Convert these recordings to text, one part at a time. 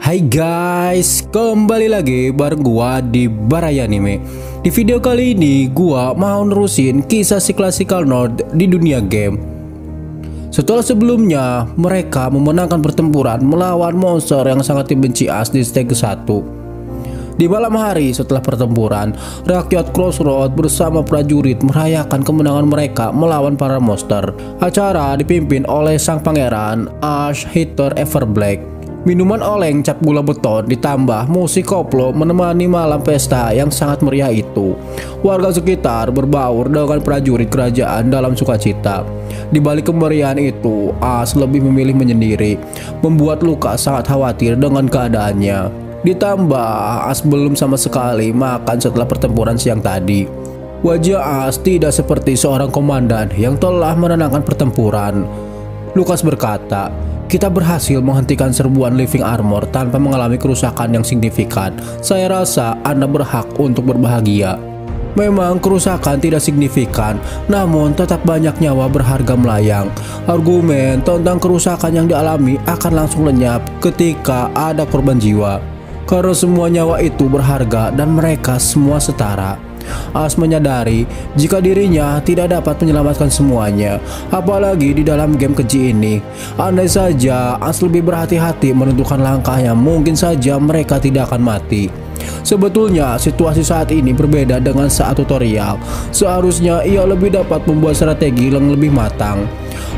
Hai guys, kembali lagi bareng gua di Barai Anime. Di video kali ini gua mau nerusin kisah si Classical Nord di dunia game. Setelah sebelumnya mereka memenangkan pertempuran melawan monster yang sangat dibenci Ash di stage 1. Di malam hari setelah pertempuran, rakyat Crossroad bersama prajurit merayakan kemenangan mereka melawan para monster. Acara dipimpin oleh sang pangeran Ash Hitter Everblack. Minuman oleng cap gula beton ditambah musik koplo menemani malam pesta yang sangat meriah itu. Warga sekitar berbaur dengan prajurit kerajaan dalam sukacita. Di balik kemeriahan itu, Ash lebih memilih menyendiri, membuat Lucas sangat khawatir dengan keadaannya. Ditambah, Ash belum sama sekali makan setelah pertempuran siang tadi. Wajah Ash tidak seperti seorang komandan yang telah menenangkan pertempuran. Lucas berkata, "Kita berhasil menghentikan serbuan living armor tanpa mengalami kerusakan yang signifikan. Saya rasa Anda berhak untuk berbahagia." Memang kerusakan tidak signifikan, namun tetap banyak nyawa berharga melayang. Argumen tentang kerusakan yang dialami akan langsung lenyap ketika ada korban jiwa. Karena semua nyawa itu berharga dan mereka semua setara. Ash menyadari jika dirinya tidak dapat menyelamatkan semuanya, apalagi di dalam game keji ini. Andai saja Ash lebih berhati-hati menentukan langkahnya, mungkin saja mereka tidak akan mati. Sebetulnya situasi saat ini berbeda dengan saat tutorial. Seharusnya ia lebih dapat membuat strategi yang lebih matang.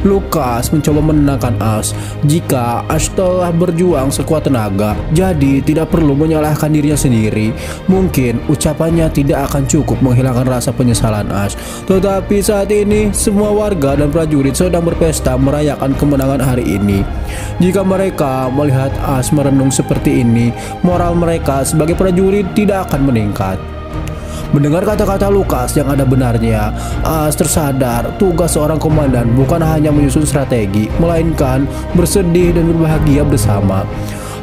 Lucas mencoba menenangkan Ash. Jika Ash telah berjuang sekuat tenaga, jadi tidak perlu menyalahkan dirinya sendiri. Mungkin ucapannya tidak akan cukup menghilangkan rasa penyesalan Ash. Tetapi saat ini semua warga dan prajurit sedang berpesta merayakan kemenangan hari ini. Jika mereka melihat Ash merenung seperti ini, moral mereka sebagai prajurit tidak akan meningkat. Mendengar kata-kata Lucas yang ada benarnya, Ash tersadar tugas seorang komandan bukan hanya menyusun strategi, melainkan bersedih dan berbahagia bersama.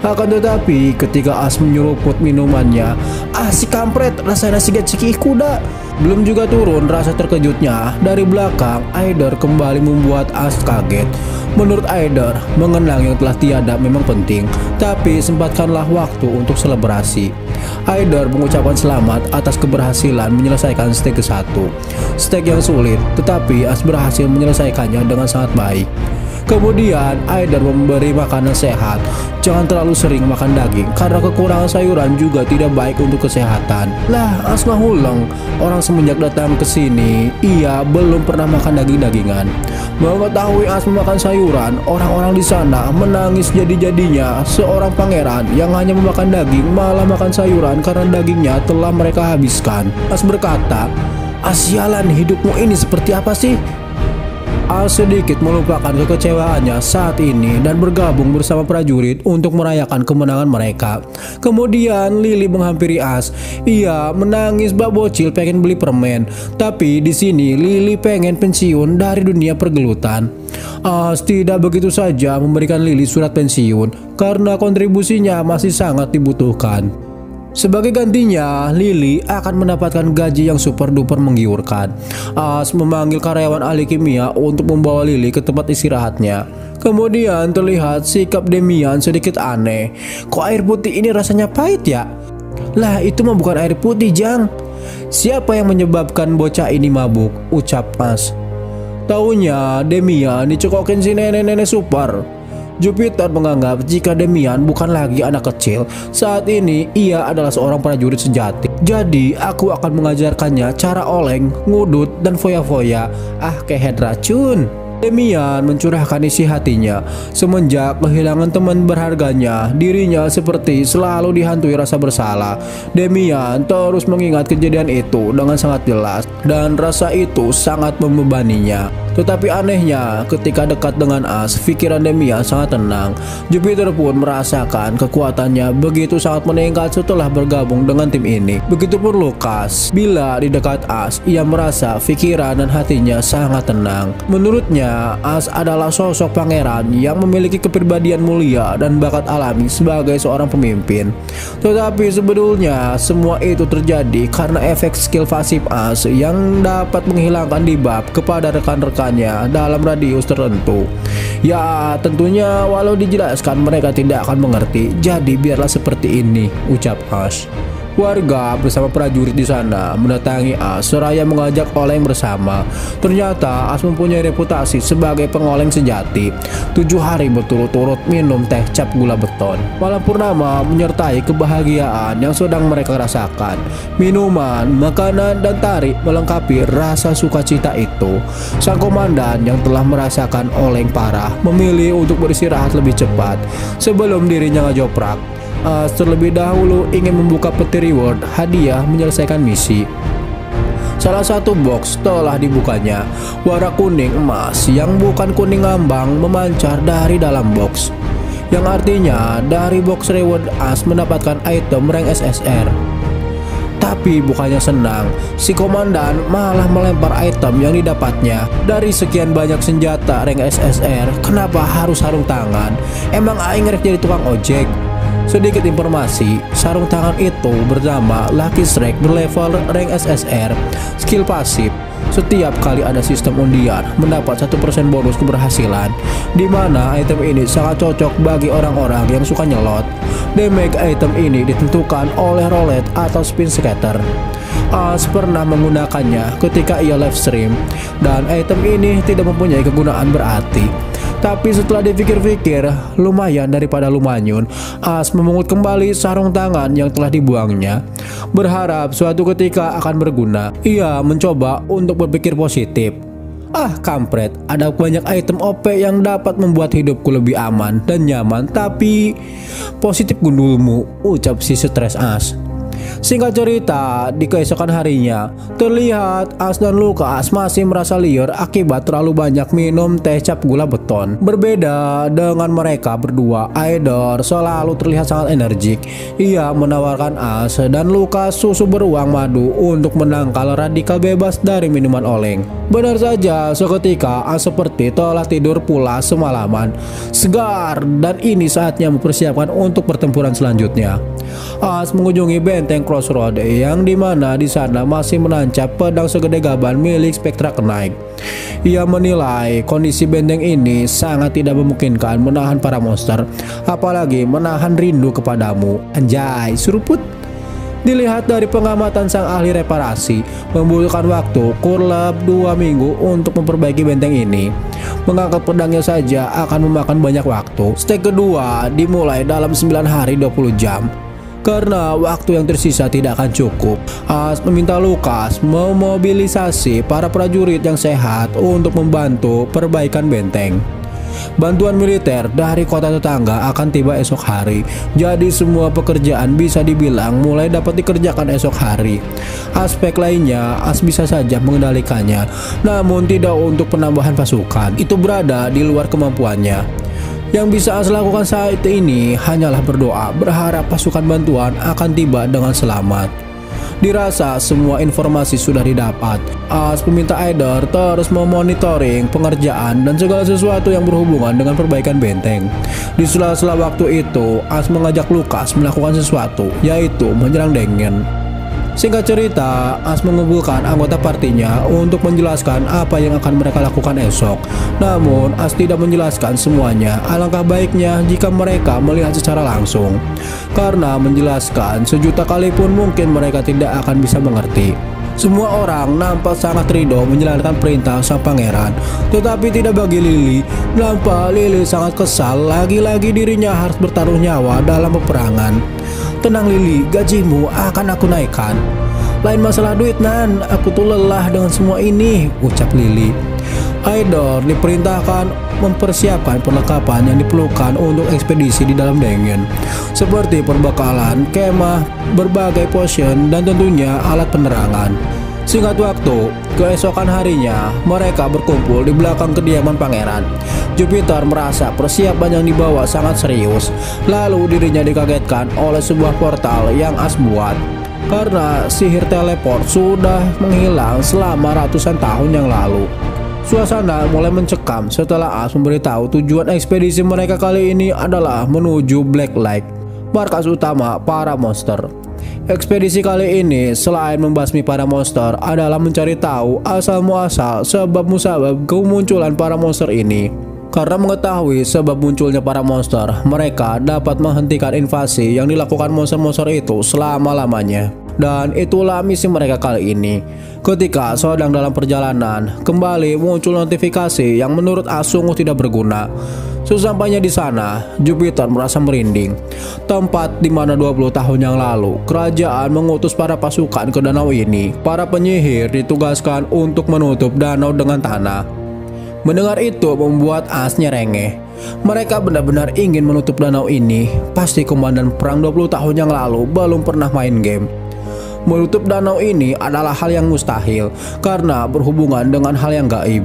Akan tetapi ketika Ash menyeruput minumannya, si kampret, rasanya nasi gaciki kuda. Belum juga turun rasa terkejutnya, dari belakang Aider kembali membuat Ash kaget. Menurut Aider, mengenang yang telah tiada memang penting, tapi sempatkanlah waktu untuk selebrasi. Aider mengucapkan selamat atas keberhasilan menyelesaikan stage 1. Stage yang sulit, tetapi Ash berhasil menyelesaikannya dengan sangat baik. Kemudian Aider memberi makanan sehat. Jangan terlalu sering makan daging karena kekurangan sayuran juga tidak baik untuk kesehatan. Lah, Ash ngahuleng. Orang semenjak datang ke sini, ia belum pernah makan daging-dagingan. Mengetahui Ash memakan sayuran, orang-orang di sana menangis jadi-jadinya. Seorang pangeran yang hanya memakan daging malah makan sayuran karena dagingnya telah mereka habiskan. Ash berkata, "Sialan, hidupmu ini seperti apa sih?" Ash sedikit melupakan kekecewaannya saat ini dan bergabung bersama prajurit untuk merayakan kemenangan mereka. Kemudian Lily menghampiri Ash. Ia menangis bak bocil pengen beli permen. Tapi di sini Lily pengen pensiun dari dunia pergelutan. Ash tidak begitu saja memberikan Lily surat pensiun karena kontribusinya masih sangat dibutuhkan. Sebagai gantinya, Lily akan mendapatkan gaji yang super duper menggiurkan. Ash memanggil karyawan ahli kimia untuk membawa Lily ke tempat istirahatnya. Kemudian terlihat sikap Demian sedikit aneh. Kok air putih ini rasanya pahit ya? Lah, itu mah bukan air putih, Jang. Siapa yang menyebabkan bocah ini mabuk? Ucap Ash. Taunya Demian dicekokin si nenek-nenek super. Jupiter menganggap jika Demian bukan lagi anak kecil, saat ini ia adalah seorang prajurit sejati. Jadi aku akan mengajarkannya cara oleng, ngudut, dan foya-foya. Kehead racun. Demian mencurahkan isi hatinya. Semenjak kehilangan teman berharganya, dirinya seperti selalu dihantui rasa bersalah. Demian terus mengingat kejadian itu dengan sangat jelas, dan rasa itu sangat membebaninya. Tetapi anehnya, ketika dekat dengan Ash, pikiran Demian sangat tenang. Jupiter pun merasakan kekuatannya begitu sangat meningkat setelah bergabung dengan tim ini. Begitupun Lucas. Bila di dekat Ash, ia merasa pikiran dan hatinya sangat tenang. Menurutnya, Ash adalah sosok pangeran yang memiliki kepribadian mulia dan bakat alami sebagai seorang pemimpin. Tetapi sebetulnya semua itu terjadi karena efek skill pasif Ash yang dapat menghilangkan debuff kepada rekan-rekan menggunakannya dalam radius tertentu. Ya tentunya walau dijelaskan mereka tidak akan mengerti, jadi biarlah seperti ini, ucap Ash. Warga bersama prajurit di sana mendatangi Ash seraya mengajak oleng bersama. Ternyata Ash mempunyai reputasi sebagai pengoleng sejati. 7 hari berturut-turut minum teh cap gula beton. Malam purnama menyertai kebahagiaan yang sedang mereka rasakan. Minuman, makanan, dan tari melengkapi rasa sukacita itu. Sang komandan yang telah merasakan oleng parah memilih untuk beristirahat lebih cepat sebelum dirinya ngejoprak. Ash terlebih dahulu ingin membuka peti reward hadiah menyelesaikan misi. Salah satu box telah dibukanya. Warna kuning emas yang bukan kuning ngambang memancar dari dalam box, yang artinya dari box reward Ash mendapatkan item rank SSR. Tapi bukannya senang, si komandan malah melempar item yang didapatnya. Dari sekian banyak senjata rank SSR, kenapa harus sarung tangan? Emang aing ngerek jadi tukang ojek? Sedikit informasi, sarung tangan itu bernama Lucky Strike berlevel rank SSR. Skill pasif, setiap kali ada sistem undian mendapat 1% bonus keberhasilan, di mana item ini sangat cocok bagi orang-orang yang suka nyelot. Damage item ini ditentukan oleh roulette atau spin scatter. Ash pernah menggunakannya ketika ia live stream, dan item ini tidak mempunyai kegunaan berarti. Tapi setelah dipikir-pikir, lumayan daripada lumanyun, Ash memungut kembali sarung tangan yang telah dibuangnya. Berharap suatu ketika akan berguna, ia mencoba untuk berpikir positif. Ah kampret, ada banyak item OP yang dapat membuat hidupku lebih aman dan nyaman, tapi positif gundulmu, ucap si stres Ash. Singkat cerita, di keesokan harinya terlihat Ash dan Lukas masih merasa liar akibat terlalu banyak minum teh cap gula beton. Berbeda dengan mereka berdua, Aidor selalu terlihat sangat energik. Ia menawarkan Ash dan Lukas susu beruang madu untuk menangkal radikal bebas dari minuman oleng. Benar saja, seketika Ash seperti telah tidur pula semalaman, segar, dan ini saatnya mempersiapkan untuk pertempuran selanjutnya. Ash mengunjungi benteng Crossroad yang dimana di sana masih menancap pedang segede gaban milik Spectra Knight. Ia menilai kondisi benteng ini sangat tidak memungkinkan menahan para monster, apalagi menahan rindu kepadamu. Anjay, suruput. Dilihat dari pengamatan sang ahli reparasi, membutuhkan waktu kurang 2 minggu untuk memperbaiki benteng ini. Mengangkat pedangnya saja akan memakan banyak waktu. Step kedua dimulai dalam 9 hari 20 jam. Karena waktu yang tersisa tidak akan cukup, Ash meminta Lukas memobilisasi para prajurit yang sehat untuk membantu perbaikan benteng. Bantuan militer dari kota tetangga akan tiba esok hari, jadi semua pekerjaan bisa dibilang mulai dapat dikerjakan esok hari. Aspek lainnya, Ash bisa saja mengendalikannya, namun tidak untuk penambahan pasukan. Itu berada di luar kemampuannya. Yang bisa Ash lakukan saat ini hanyalah berdoa, berharap pasukan bantuan akan tiba dengan selamat. Dirasa semua informasi sudah didapat. Ash meminta Aidor terus memonitoring pengerjaan dan segala sesuatu yang berhubungan dengan perbaikan benteng. Di sela-sela waktu itu, Ash mengajak Lukas melakukan sesuatu, yaitu menyerang Dengen. Singkat cerita, Ash mengumpulkan anggota partinya untuk menjelaskan apa yang akan mereka lakukan esok. Namun, Ash tidak menjelaskan semuanya. Alangkah baiknya jika mereka melihat secara langsung, karena menjelaskan sejuta kali pun mungkin mereka tidak akan bisa mengerti. Semua orang nampak sangat ridho menjalankan perintah sang pangeran, tetapi tidak bagi Lily. Nampak Lily sangat kesal, lagi-lagi dirinya harus bertaruh nyawa dalam peperangan. Tenang Lily, gajimu akan aku naikkan. Lain masalah duit Nan, aku tuh lelah dengan semua ini, ucap Lily. Aidor diperintahkan mempersiapkan perlengkapan yang diperlukan untuk ekspedisi di dalam Dengen, seperti perbekalan, kemah, berbagai potion, dan tentunya alat penerangan. Singkat waktu, keesokan harinya mereka berkumpul di belakang kediaman pangeran. Jupiter merasa persiapan yang dibawa sangat serius, lalu dirinya dikagetkan oleh sebuah portal yang Ash buat. Karena sihir teleport sudah menghilang selama ratusan tahun yang lalu. Suasana mulai mencekam setelah Ash memberitahu tujuan ekspedisi mereka kali ini adalah menuju Black Lake, markas utama para monster. Ekspedisi kali ini selain membasmi para monster adalah mencari tahu asal-muasal sebab musabab kemunculan para monster ini. Karena mengetahui sebab munculnya para monster, mereka dapat menghentikan invasi yang dilakukan monster-monster itu selama-lamanya. Dan itulah misi mereka kali ini. Ketika sedang dalam perjalanan, kembali muncul notifikasi yang menurut As sungguh tidak berguna. Sesampainya di sana, Jupiter merasa merinding. Tempat di mana 20 tahun yang lalu, kerajaan mengutus para pasukan ke danau ini. Para penyihir ditugaskan untuk menutup danau dengan tanah. Mendengar itu membuat As nyerengeh. Mereka benar-benar ingin menutup danau ini. Pasti komandan perang 20 tahun yang lalu belum pernah main game. Menutup danau ini adalah hal yang mustahil karena berhubungan dengan hal yang gaib.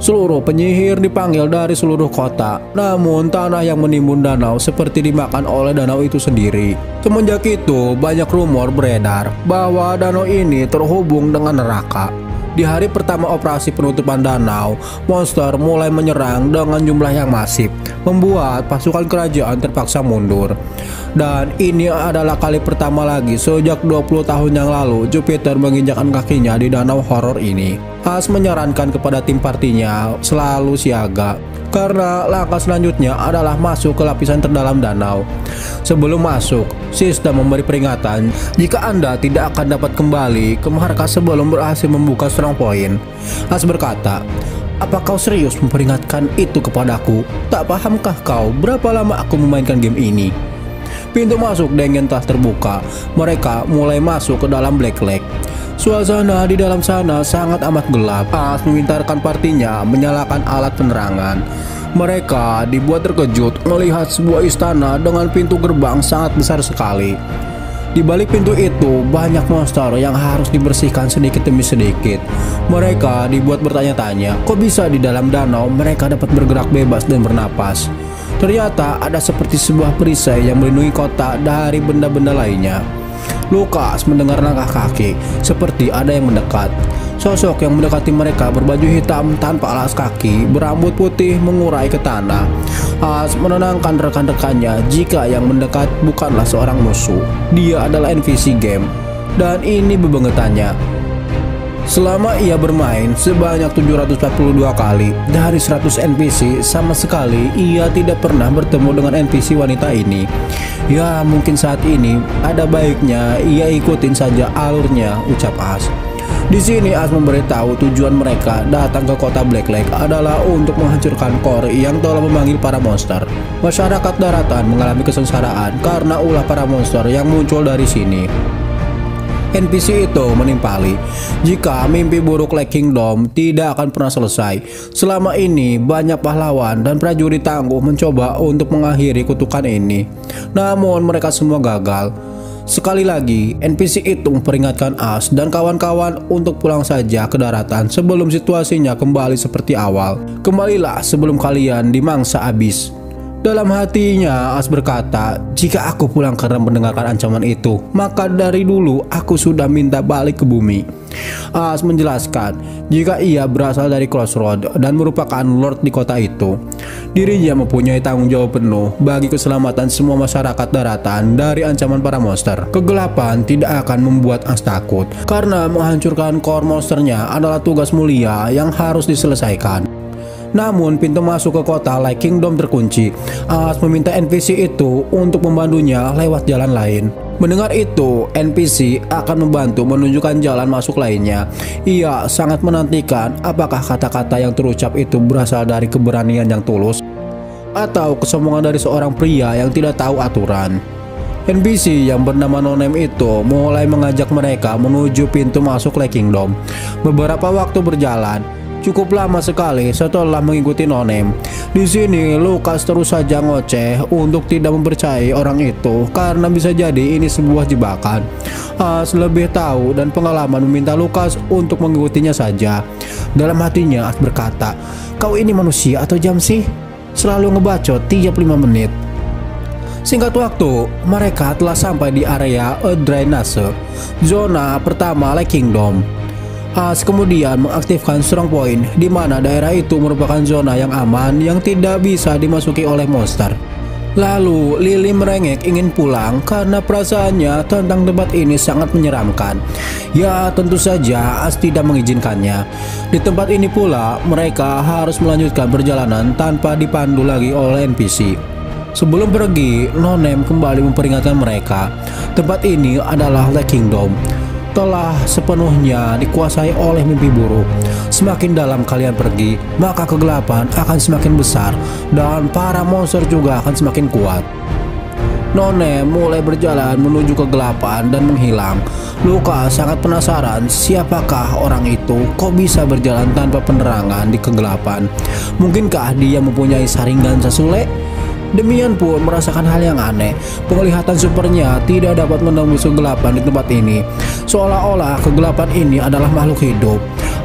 Seluruh penyihir dipanggil dari seluruh kota, namun tanah yang menimbun danau seperti dimakan oleh danau itu sendiri. Semenjak itu banyak rumor beredar bahwa danau ini terhubung dengan neraka. Di hari pertama operasi penutupan danau, monster mulai menyerang dengan jumlah yang masif, membuat pasukan kerajaan terpaksa mundur. Dan ini adalah kali pertama lagi sejak 20 tahun yang lalu Jupiter menginjakkan kakinya di danau horor ini. As menyarankan kepada tim partinya selalu siaga, karena langkah selanjutnya adalah masuk ke lapisan terdalam danau. Sebelum masuk, sistem memberi peringatan jika Anda tidak akan dapat kembali ke markas sebelum berhasil membuka strong point. As berkata, "Apa kau serius memperingatkan itu kepadaku? Tak pahamkah kau berapa lama aku memainkan game ini?" Pintu masuk Dengen telah terbuka. Mereka mulai masuk ke dalam Black Lake. Suasana di dalam sana sangat amat gelap. As memintakan partinya menyalakan alat penerangan. Mereka dibuat terkejut melihat sebuah istana dengan pintu gerbang sangat besar sekali. Di balik pintu itu banyak monster yang harus dibersihkan sedikit demi sedikit. Mereka dibuat bertanya-tanya, kok bisa di dalam danau mereka dapat bergerak bebas dan bernapas. Ternyata ada seperti sebuah perisai yang melindungi kota dari benda-benda lainnya. Lukas mendengar langkah kaki, seperti ada yang mendekat. Sosok yang mendekati mereka berbaju hitam tanpa alas kaki, berambut putih mengurai ke tanah. As menenangkan rekan-rekannya jika yang mendekat bukanlah seorang musuh. Dia adalah NPC game. Dan ini bebengetannya. Selama ia bermain sebanyak 742 kali dari 100 NPC, sama sekali ia tidak pernah bertemu dengan NPC wanita ini. Ya, mungkin saat ini ada baiknya ia ikutin saja alurnya, ucap As. Di sini As memberitahu tujuan mereka datang ke kota Black Lake adalah untuk menghancurkan core yang telah memanggil para monster. Masyarakat daratan mengalami kesengsaraan karena ulah para monster yang muncul dari sini. NPC itu menimpali, jika mimpi buruk Lake Kingdom tidak akan pernah selesai. Selama ini banyak pahlawan dan prajurit tangguh mencoba untuk mengakhiri kutukan ini, namun mereka semua gagal. Sekali lagi NPC itu memperingatkan As dan kawan-kawan untuk pulang saja ke daratan sebelum situasinya kembali seperti awal. Kembalilah sebelum kalian dimangsa abis. Dalam hatinya As berkata, jika aku pulang karena mendengarkan ancaman itu, maka dari dulu aku sudah minta balik ke bumi. As menjelaskan jika ia berasal dari Crossroad dan merupakan Lord di kota itu. Dirinya mempunyai tanggung jawab penuh bagi keselamatan semua masyarakat daratan dari ancaman para monster. Kegelapan tidak akan membuat As takut, karena menghancurkan core monsternya adalah tugas mulia yang harus diselesaikan. Namun pintu masuk ke kota Lake Kingdom terkunci. As meminta NPC itu untuk membantunya lewat jalan lain. Mendengar itu, NPC akan membantu menunjukkan jalan masuk lainnya. Ia sangat menantikan apakah kata-kata yang terucap itu berasal dari keberanian yang tulus atau kesombongan dari seorang pria yang tidak tahu aturan. NPC yang bernama No Name itu mulai mengajak mereka menuju pintu masuk Lake Kingdom. Beberapa waktu berjalan, cukup lama sekali setelah mengikuti No Name. Di sini Lukas terus saja ngoceh untuk tidak mempercayai orang itu karena bisa jadi ini sebuah jebakan. As lebih tahu dan pengalaman meminta Lukas untuk mengikutinya saja. Dalam hatinya As berkata, "Kau ini manusia atau jam sih? Selalu ngebacot tiap 5 menit." Singkat waktu, mereka telah sampai di area Drainase, zona pertama Lake Kingdom. As kemudian mengaktifkan strong point di mana daerah itu merupakan zona yang aman yang tidak bisa dimasuki oleh monster. Lalu Lily merengek ingin pulang karena perasaannya tentang tempat ini sangat menyeramkan. Ya tentu saja As tidak mengizinkannya. Di tempat ini pula mereka harus melanjutkan perjalanan tanpa dipandu lagi oleh NPC. Sebelum pergi, No Name kembali memperingatkan mereka. Tempat ini adalah Lake Kingdom, telah sepenuhnya dikuasai oleh mimpi buruk. Semakin dalam kalian pergi, maka kegelapan akan semakin besar dan para monster juga akan semakin kuat. No Name mulai berjalan menuju kegelapan dan menghilang. Lucas sangat penasaran siapakah orang itu, kok bisa berjalan tanpa penerangan di kegelapan. Mungkinkah dia mempunyai saringan sasule? Demian pun merasakan hal yang aneh. Penglihatan supernya tidak dapat menembus kegelapan di tempat ini. Seolah-olah kegelapan ini adalah makhluk hidup.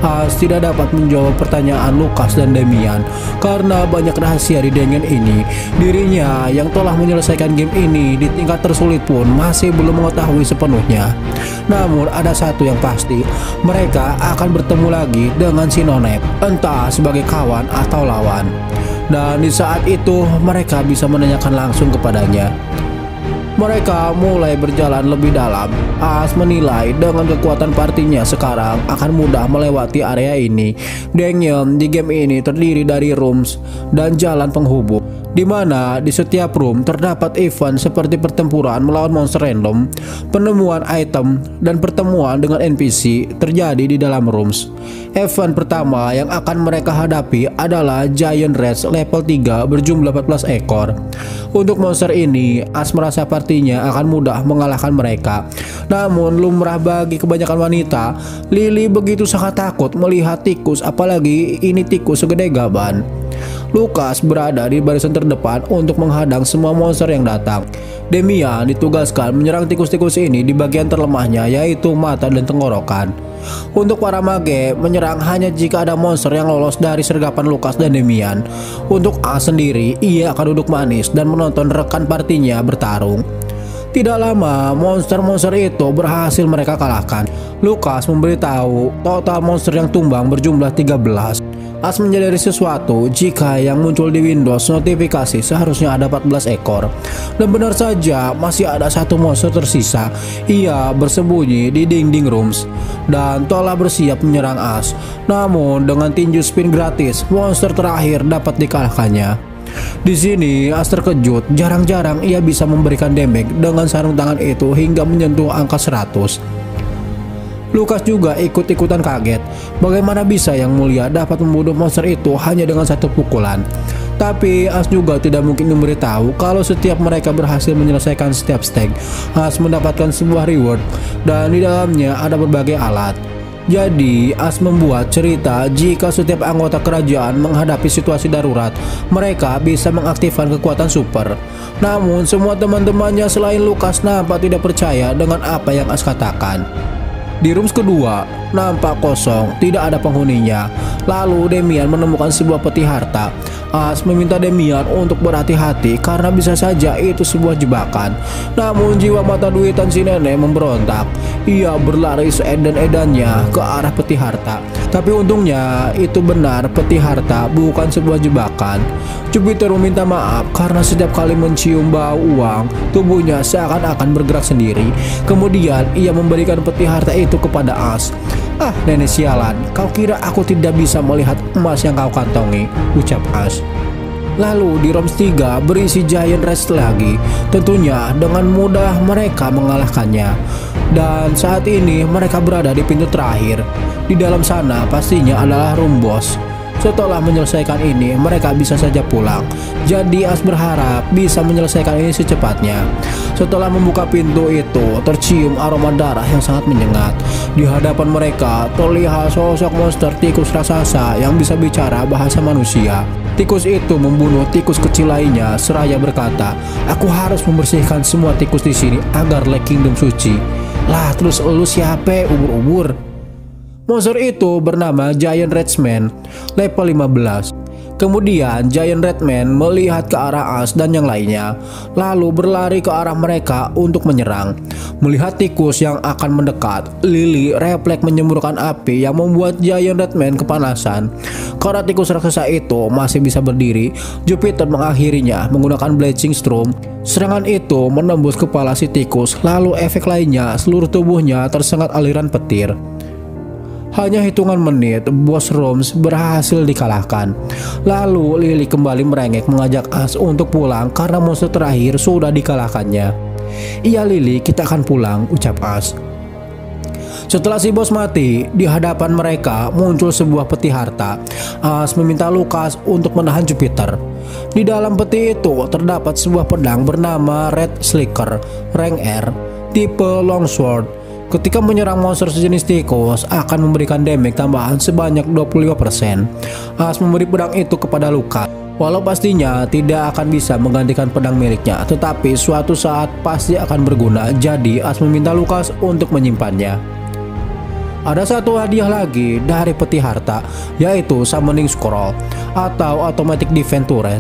As tidak dapat menjawab pertanyaan Lucas dan Damian karena banyak rahasia di dungeon ini. Dirinya yang telah menyelesaikan game ini di tingkat tersulit pun masih belum mengetahui sepenuhnya. Namun ada satu yang pasti, mereka akan bertemu lagi dengan si No Name, entah sebagai kawan atau lawan. Dan di saat itu mereka bisa menanyakan langsung kepadanya. Mereka mulai berjalan lebih dalam. As menilai dengan kekuatan partinya sekarang akan mudah melewati area ini. Dungeon di game ini terdiri dari rooms dan jalan penghubung, di mana di setiap room terdapat event seperti pertempuran melawan monster random, penemuan item, dan pertemuan dengan NPC terjadi di dalam rooms. Event pertama yang akan mereka hadapi adalah Giant Rats level 3 berjumlah 14 ekor. Untuk monster ini, As merasa partinya akan mudah mengalahkan mereka. Namun lumrah bagi kebanyakan wanita, Lily begitu sangat takut melihat tikus, apalagi ini tikus segede gaban. Lucas berada di barisan terdepan untuk menghadang semua monster yang datang. Damian ditugaskan menyerang tikus-tikus ini di bagian terlemahnya, yaitu mata dan tenggorokan. Untuk para mage, menyerang hanya jika ada monster yang lolos dari sergapan Lucas dan Damian. Untuk As sendiri, ia akan duduk manis dan menonton rekan partinya bertarung. Tidak lama, monster-monster itu berhasil mereka kalahkan. Lucas memberitahu total monster yang tumbang berjumlah 13. As menyadari sesuatu jika yang muncul di Windows notifikasi seharusnya ada 14 ekor. Dan benar saja masih ada satu monster tersisa. Ia bersembunyi di dinding rooms dan telah bersiap menyerang As. Namun dengan tinju spin gratis, monster terakhir dapat dikalahkannya. Di sini As terkejut, jarang-jarang ia bisa memberikan damage dengan sarung tangan itu hingga menyentuh angka 100. Lucas juga ikut-ikutan kaget. Bagaimana bisa Yang Mulia dapat membunuh monster itu hanya dengan satu pukulan? Tapi As juga tidak mungkin memberitahu kalau setiap mereka berhasil menyelesaikan setiap stake, As mendapatkan sebuah reward dan di dalamnya ada berbagai alat. Jadi As membuat cerita jika setiap anggota kerajaan menghadapi situasi darurat, mereka bisa mengaktifkan kekuatan super. Namun semua teman-temannya selain Lucas nampak tidak percaya dengan apa yang As katakan. Di rooms kedua, nampak kosong, tidak ada penghuninya. Lalu Damian menemukan sebuah peti harta. As meminta Damian untuk berhati-hati karena bisa saja itu sebuah jebakan. Namun jiwa mata duitan si nenek memberontak. Ia berlari seedan-edannya ke arah peti harta. Tapi untungnya itu benar, peti harta bukan sebuah jebakan. Jupiter meminta maaf karena setiap kali mencium bau uang, tubuhnya seakan-akan bergerak sendiri. Kemudian ia memberikan peti harta itu kepada As. "Ah, nenek sialan, kau kira aku tidak bisa melihat emas yang kau kantongi?" ucap As. Lalu di rooms 3 berisi Giant Rats lagi. Tentunya dengan mudah mereka mengalahkannya. Dan saat ini mereka berada di pintu terakhir. Di dalam sana pastinya adalah room boss. Setelah menyelesaikan ini, mereka bisa saja pulang. Jadi As berharap bisa menyelesaikan ini secepatnya. Setelah membuka pintu itu, tercium aroma darah yang sangat menyengat. Di hadapan mereka terlihat sosok monster tikus raksasa yang bisa bicara bahasa manusia. Tikus itu membunuh tikus kecil lainnya seraya berkata, "Aku harus membersihkan semua tikus di sini agar Lake Kingdom suci." Lah, terus lu siapa, ubur-ubur? Monster itu bernama Giant Ratsman, level 15. Kemudian Giant Redman melihat ke arah Ash dan yang lainnya, lalu berlari ke arah mereka untuk menyerang. Melihat tikus yang akan mendekat, Lily refleks menyemburkan api yang membuat Giant Redman kepanasan. Karena tikus raksasa itu masih bisa berdiri, Jupiter mengakhirinya menggunakan Blazing Storm. Serangan itu menembus kepala si tikus, lalu efek lainnya seluruh tubuhnya tersengat aliran petir. Hanya hitungan menit, Bos Rooms berhasil dikalahkan. Lalu Lily kembali merengek mengajak Ash untuk pulang karena monster terakhir sudah dikalahkannya. "Iya Lily, kita akan pulang," ucap Ash. Setelah si bos mati, di hadapan mereka muncul sebuah peti harta. Ash meminta Lucas untuk menahan Jupiter. Di dalam peti itu terdapat sebuah pedang bernama Red Slicker, rank R, tipe Longsword. Ketika menyerang monster sejenis tikus akan memberikan damage tambahan sebanyak 25%. Ash memberi pedang itu kepada Lucas. Walau pastinya tidak akan bisa menggantikan pedang miliknya, tetapi suatu saat pasti akan berguna. Jadi Ash meminta Lucas untuk menyimpannya. Ada satu hadiah lagi dari peti harta, yaitu Summoning Scroll atau Automatic Defense Turret.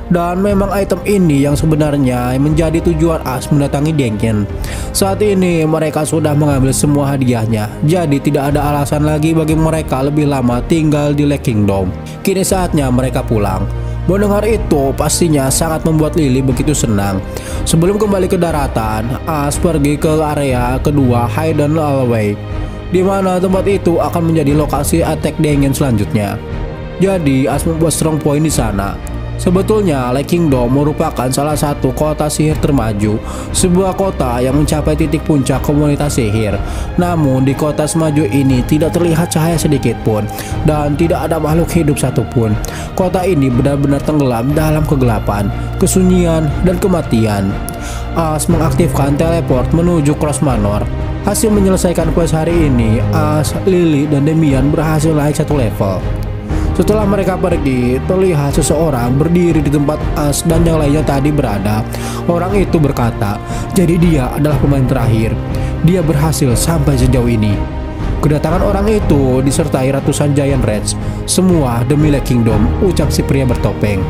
Dan memang item ini yang sebenarnya menjadi tujuan Ash mendatangi Dengyan. Saat ini mereka sudah mengambil semua hadiahnya, jadi tidak ada alasan lagi bagi mereka lebih lama tinggal di Lake Kingdom. Kini saatnya mereka pulang. Mendengar itu pastinya sangat membuat Lily begitu senang. Sebelum kembali ke daratan, Ash pergi ke area kedua Hidden Alleyway, di mana tempat itu akan menjadi lokasi attack Dengyan selanjutnya. Jadi Ash membuat strong point di sana. Sebetulnya Lake Kingdom merupakan salah satu kota sihir termaju, sebuah kota yang mencapai titik puncak komunitas sihir. Namun di kota semaju ini tidak terlihat cahaya sedikit pun, dan tidak ada makhluk hidup satupun. Kota ini benar-benar tenggelam dalam kegelapan, kesunyian, dan kematian. Ash mengaktifkan teleport menuju Cross Manor. Hasil menyelesaikan quest hari ini, Ash, Lily, dan Damian berhasil naik satu level. Setelah mereka pergi, terlihat seseorang berdiri di tempat Ash dan yang lainnya tadi berada. Orang itu berkata, jadi dia adalah pemain terakhir. Dia berhasil sampai sejauh ini. Kedatangan orang itu disertai ratusan Giant Rats, semua demi Lake Kingdom, ucap si pria bertopeng.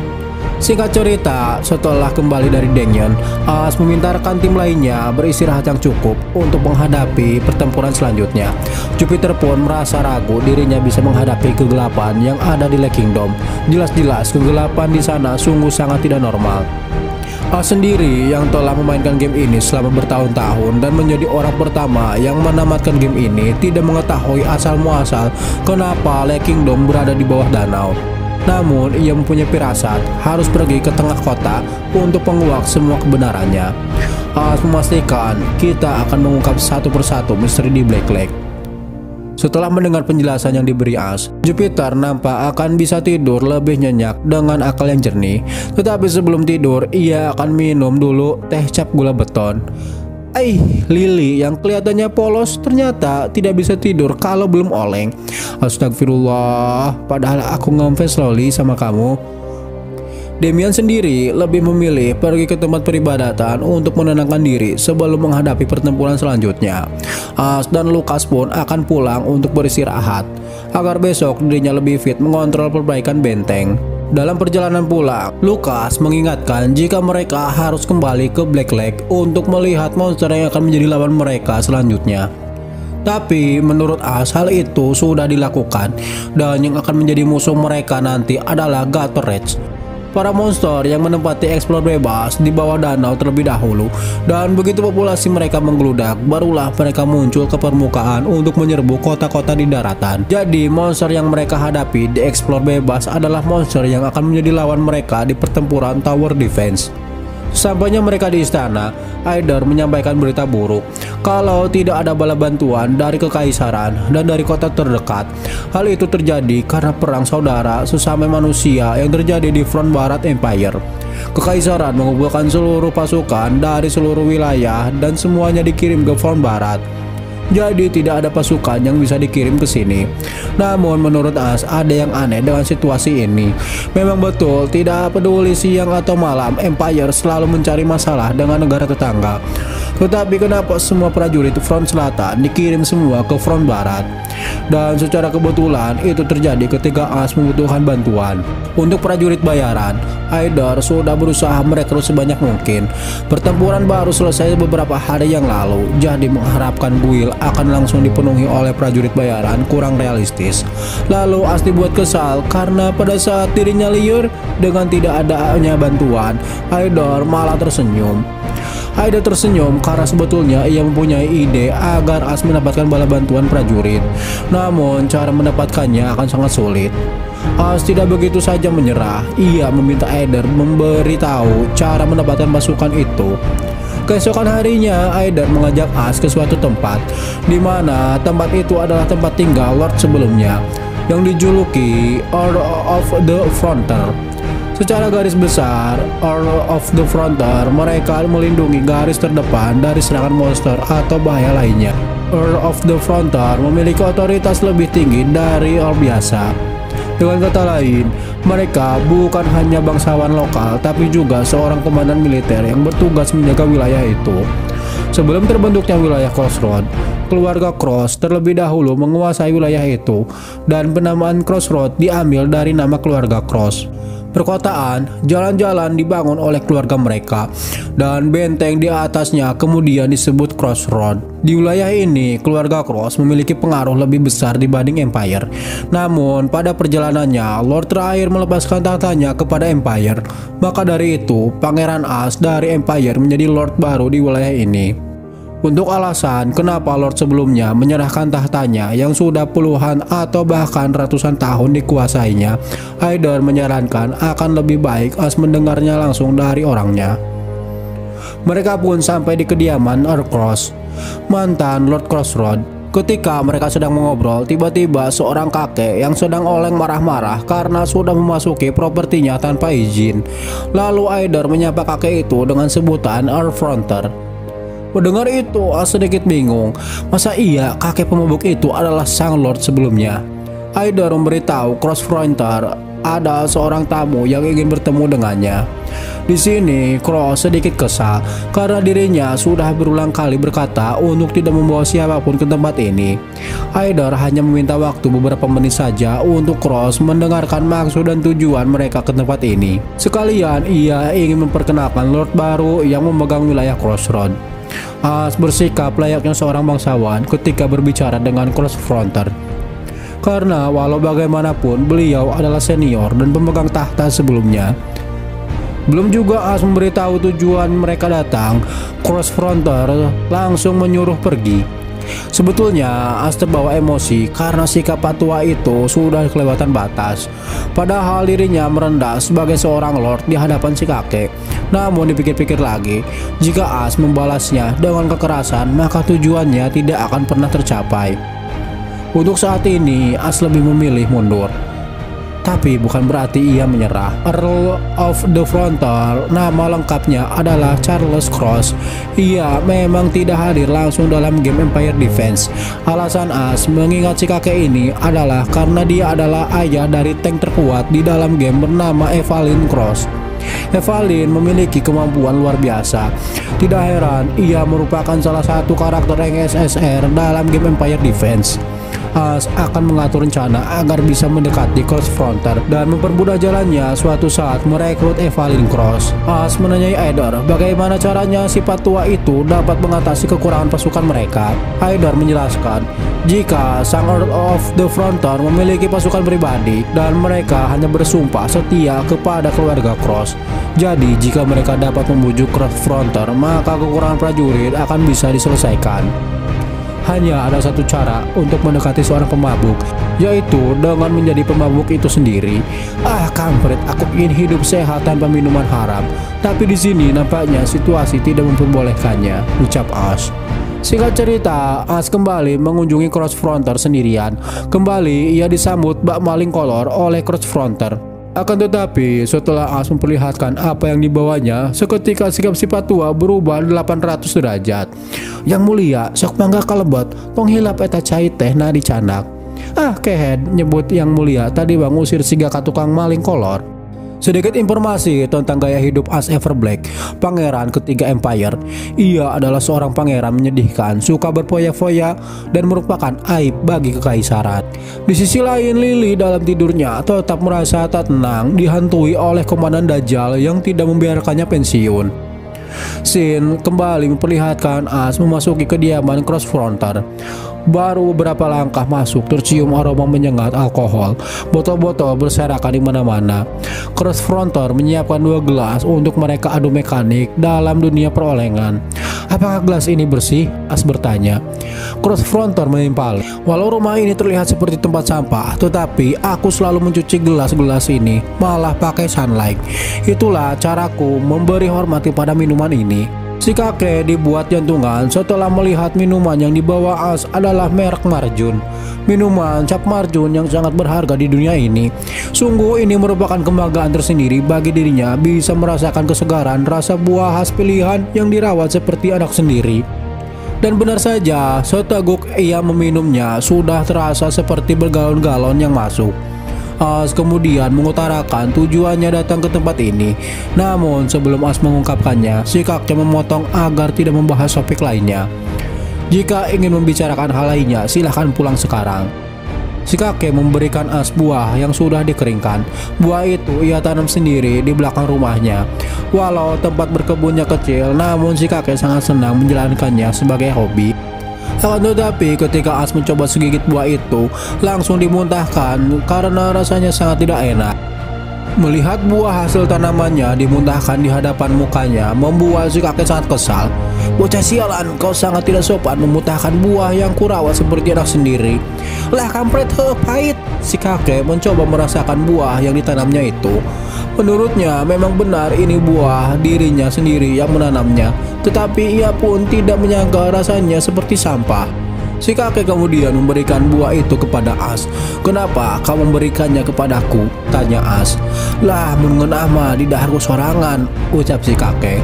Singkat cerita, setelah kembali dari Dengyan, Ash meminta rekan tim lainnya beristirahat yang cukup untuk menghadapi pertempuran selanjutnya. Jupiter pun merasa ragu dirinya bisa menghadapi kegelapan yang ada di Lake Kingdom. Jelas-jelas kegelapan di sana sungguh sangat tidak normal. Ash sendiri yang telah memainkan game ini selama bertahun-tahun dan menjadi orang pertama yang menamatkan game ini tidak mengetahui asal-muasal kenapa Lake Kingdom berada di bawah danau. Namun ia mempunyai firasat harus pergi ke tengah kota untuk menguak semua kebenarannya. Ash memastikan kita akan mengungkap satu persatu misteri di Black Lake. Setelah mendengar penjelasan yang diberi Ash, Jupiter nampak akan bisa tidur lebih nyenyak dengan akal yang jernih. Tetapi sebelum tidur ia akan minum dulu teh cap gula beton. Lily yang kelihatannya polos ternyata tidak bisa tidur kalau belum oleng. Astagfirullah, padahal aku ngefans slowly sama kamu. Damian sendiri lebih memilih pergi ke tempat peribadatan untuk menenangkan diri sebelum menghadapi pertempuran selanjutnya. Ash dan Lucas pun akan pulang untuk beristirahat agar besok dirinya lebih fit mengontrol perbaikan benteng. Dalam perjalanan pulang, Lucas mengingatkan jika mereka harus kembali ke Black Lake untuk melihat monster yang akan menjadi lawan mereka selanjutnya. Tapi menurut Ash hal itu sudah dilakukan, dan yang akan menjadi musuh mereka nanti adalah Gator Rats, para monster yang menempati eksplor bebas di bawah danau terlebih dahulu. Dan begitu populasi mereka menggeludak, barulah mereka muncul ke permukaan untuk menyerbu kota-kota di daratan. Jadi monster yang mereka hadapi di eksplor bebas adalah monster yang akan menjadi lawan mereka di pertempuran Tower Defense. Sampainya mereka di istana, Aider menyampaikan berita buruk kalau tidak ada bala bantuan dari kekaisaran dan dari kota terdekat. Hal itu terjadi karena perang saudara sesama manusia yang terjadi di front barat Empire. Kekaisaran mengumpulkan seluruh pasukan dari seluruh wilayah dan semuanya dikirim ke front barat. Jadi tidak ada pasukan yang bisa dikirim ke sini. Namun menurut Ash ada yang aneh dengan situasi ini. Memang betul tidak peduli siang atau malam, Empire selalu mencari masalah dengan negara tetangga. Tetapi kenapa semua prajurit front selatan dikirim semua ke front barat? Dan secara kebetulan itu terjadi ketika AS membutuhkan bantuan. Untuk prajurit bayaran, Haider sudah berusaha merekrut sebanyak mungkin. Pertempuran baru selesai beberapa hari yang lalu, jadi mengharapkan Guild akan langsung dipenuhi oleh prajurit bayaran kurang realistis. Lalu AS dibuat kesal karena pada saat dirinya liur dengan tidak adanya bantuan, Haider malah tersenyum. Haider tersenyum karena sebetulnya ia mempunyai ide agar AS mendapatkan bala bantuan prajurit. Namun cara mendapatkannya akan sangat sulit. AS tidak begitu saja menyerah. Ia meminta Haider memberitahu cara mendapatkan pasukan itu. Keesokan harinya, Haider mengajak AS ke suatu tempat, di mana tempat itu adalah tempat tinggal Lord sebelumnya, yang dijuluki Earl of the Frontier. Secara garis besar, Earl of the Frontier mereka melindungi garis terdepan dari serangan monster atau bahaya lainnya. Earl of the Frontier memiliki otoritas lebih tinggi dari Earl biasa. Dengan kata lain, mereka bukan hanya bangsawan lokal, tapi juga seorang komandan militer yang bertugas menjaga wilayah itu. Sebelum terbentuknya wilayah Crossroad, keluarga Cross terlebih dahulu menguasai wilayah itu, dan penamaan Crossroad diambil dari nama keluarga Cross. Perkotaan, jalan-jalan dibangun oleh keluarga mereka, dan benteng di atasnya kemudian disebut Crossroad. Di wilayah ini, keluarga Cross memiliki pengaruh lebih besar dibanding Empire. Namun, pada perjalanannya, Lord terakhir melepaskan tahtanya kepada Empire. Maka dari itu, Pangeran AS dari Empire menjadi Lord baru di wilayah ini. Untuk alasan kenapa Lord sebelumnya menyerahkan tahtanya yang sudah puluhan atau bahkan ratusan tahun dikuasainya, Haider menyarankan akan lebih baik AS mendengarnya langsung dari orangnya. Mereka pun sampai di kediaman Earl Cross, mantan Lord Crossroad. Ketika mereka sedang mengobrol, tiba-tiba seorang kakek yang sedang oleng marah-marah karena sudah memasuki propertinya tanpa izin. Lalu Haider menyapa kakek itu dengan sebutan Earl Frontier. Mendengar itu, AS sedikit bingung. Masa iya kakek pemabuk itu adalah sang Lord sebelumnya? Haider memberitahu Cross Frontier ada seorang tamu yang ingin bertemu dengannya. Di sini, Cross sedikit kesal karena dirinya sudah berulang kali berkata untuk tidak membawa siapapun ke tempat ini. Haider hanya meminta waktu beberapa menit saja untuk Cross mendengarkan maksud dan tujuan mereka ke tempat ini. Sekalian, ia ingin memperkenalkan Lord baru yang memegang wilayah Crossroad. AS bersikap layaknya seorang bangsawan ketika berbicara dengan Cross Frontier. Karena walau bagaimanapun beliau adalah senior dan pemegang tahta sebelumnya. Belum juga AS memberitahu tujuan mereka datang, Cross Frontier langsung menyuruh pergi. Sebetulnya AS terbawa emosi karena sikap patua itu sudah kelewatan batas. Padahal dirinya merendah sebagai seorang lord di hadapan si kakek. Namun dipikir-pikir lagi, jika AS membalasnya dengan kekerasan, maka tujuannya tidak akan pernah tercapai. Untuk saat ini AS lebih memilih mundur. Tapi bukan berarti ia menyerah. Earl of the Frontier, nama lengkapnya adalah Charles Cross. Ia memang tidak hadir langsung dalam game Empire Defense. Alasan AS mengingat si kakek ini adalah karena dia adalah ayah dari tank terkuat di dalam game bernama Evalyn Cross. Evalyn memiliki kemampuan luar biasa. Tidak heran ia merupakan salah satu karakter SSR dalam game Empire Defense. AS akan mengatur rencana agar bisa mendekati Cross Frontier dan mempermudah jalannya suatu saat merekrut Evalyn Cross. AS menanyai Haider bagaimana caranya si patua itu dapat mengatasi kekurangan pasukan mereka. Haider menjelaskan jika sang Earl of the Frontier memiliki pasukan pribadi dan mereka hanya bersumpah setia kepada keluarga Cross. Jadi jika mereka dapat membujuk Cross Frontier, maka kekurangan prajurit akan bisa diselesaikan. Hanya ada satu cara untuk mendekati seorang pemabuk, yaitu dengan menjadi pemabuk itu sendiri. Ah kampret, aku ingin hidup sehat tanpa minuman haram. Tapi di sini nampaknya situasi tidak memperbolehkannya, ucap AS. Singkat cerita, AS kembali mengunjungi Cross Frontier sendirian. Kembali ia disambut bak maling kolor oleh Cross Frontier. Akan tetapi setelah AS memperlihatkan apa yang dibawanya, seketika sikap si patua berubah 800 derajat. Yang mulia, sok mangga kalebot, tong hilap eta cai teh na dicanak. Ah kehed, nyebut yang mulia tadi bang usir siga ka tukang maling kolor. Sedikit informasi tentang gaya hidup As Everblack, pangeran ketiga Empire. Ia adalah seorang pangeran menyedihkan, suka berfoya-foya, dan merupakan aib bagi kekaisaran. Di sisi lain, Lily dalam tidurnya tetap merasa tak tenang, dihantui oleh Komandan Dajjal yang tidak membiarkannya pensiun. Scene kembali memperlihatkan As memasuki kediaman Crossfronter. Baru beberapa langkah masuk tercium aroma menyengat alkohol. Botol-botol berserakan di mana-mana. Crossfronter menyiapkan 2 gelas untuk mereka adu mekanik dalam dunia perolengan. Apakah gelas ini bersih? As bertanya. Crossfronter menimpal. Walau rumah ini terlihat seperti tempat sampah, tetapi aku selalu mencuci gelas-gelas ini, malah pakai sunlight. Itulah caraku memberi hormat kepada minuman ini. Si kakek dibuat jantungan setelah melihat minuman yang dibawa As adalah merek Marjun. Minuman cap Marjun yang sangat berharga di dunia ini. Sungguh ini merupakan kebanggaan tersendiri bagi dirinya bisa merasakan kesegaran rasa buah khas pilihan yang dirawat seperti anak sendiri. Dan benar saja, seteguk ia meminumnya sudah terasa seperti bergalon-galon yang masuk. As kemudian mengutarakan tujuannya datang ke tempat ini. Namun sebelum As mengungkapkannya, si kakek memotong agar tidak membahas topik lainnya. Jika ingin membicarakan hal lainnya, silahkan pulang sekarang. Si kakek memberikan As buah yang sudah dikeringkan. Buah itu ia tanam sendiri di belakang rumahnya. Walau tempat berkebunnya kecil, namun si kakek sangat senang menjalankannya sebagai hobi. Akan tetapi ketika As mencoba segigit buah itu, langsung dimuntahkan karena rasanya sangat tidak enak. Melihat buah hasil tanamannya dimuntahkan di hadapan mukanya membuat si kakek sangat kesal. Bocah sialan, kau sangat tidak sopan memuntahkan buah yang kurawat seperti anak sendiri. Lah kampret, pahit. Si kakek mencoba merasakan buah yang ditanamnya itu. Menurutnya memang benar ini buah dirinya sendiri yang menanamnya, tetapi ia pun tidak menyangka rasanya seperti sampah. Si kakek kemudian memberikan buah itu kepada As. Kenapa kau memberikannya kepadaku? Tanya As. Lah mengenah mah di daharku sorangan, ucap si kakek.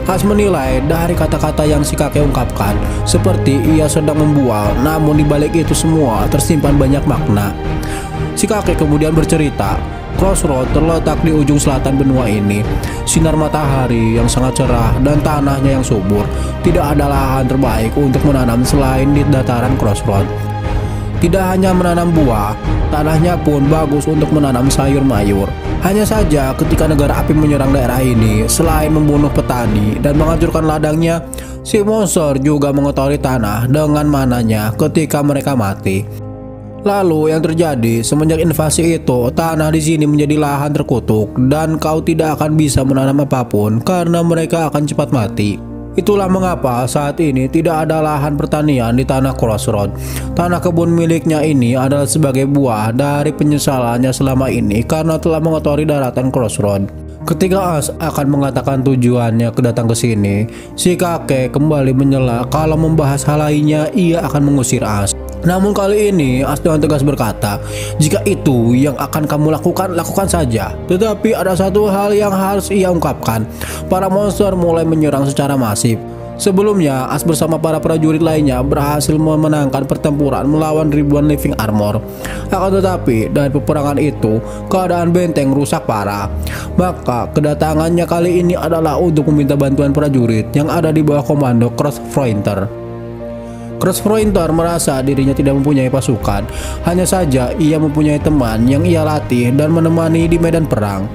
As menilai dari kata-kata yang si kakek ungkapkan seperti ia sedang membual, namun di balik itu semua tersimpan banyak makna. Si kakek kemudian bercerita, Crossroad terletak di ujung selatan benua ini. Sinar matahari yang sangat cerah dan tanahnya yang subur. Tidak ada lahan terbaik untuk menanam selain di dataran Crossroad. Tidak hanya menanam buah, tanahnya pun bagus untuk menanam sayur mayur. Hanya saja ketika negara api menyerang daerah ini, selain membunuh petani dan menghancurkan ladangnya, si monster juga mengotori tanah dengan mananya ketika mereka mati. Lalu yang terjadi semenjak invasi itu, tanah di sini menjadi lahan terkutuk dan kau tidak akan bisa menanam apapun karena mereka akan cepat mati. Itulah mengapa saat ini tidak ada lahan pertanian di tanah Crossroad. Tanah kebun miliknya ini adalah sebagai buah dari penyesalannya selama ini karena telah mengotori daratan Crossroad. Ketika As akan mengatakan tujuannya kedatang ke sini, si kakek kembali menyela kalau membahas hal lainnya ia akan mengusir As. Namun kali ini As dengan tegas berkata, jika itu yang akan kamu lakukan, lakukan saja. Tetapi ada satu hal yang harus ia ungkapkan. Para monster mulai menyerang secara masif. Sebelumnya, As bersama para prajurit lainnya berhasil memenangkan pertempuran melawan ribuan living armor. Akan tetapi, dari peperangan itu, keadaan benteng rusak parah. Maka, kedatangannya kali ini adalah untuk meminta bantuan prajurit yang ada di bawah komando Crossfronter. Crossfronter merasa dirinya tidak mempunyai pasukan, hanya saja ia mempunyai teman yang ia latih dan menemani di medan perang.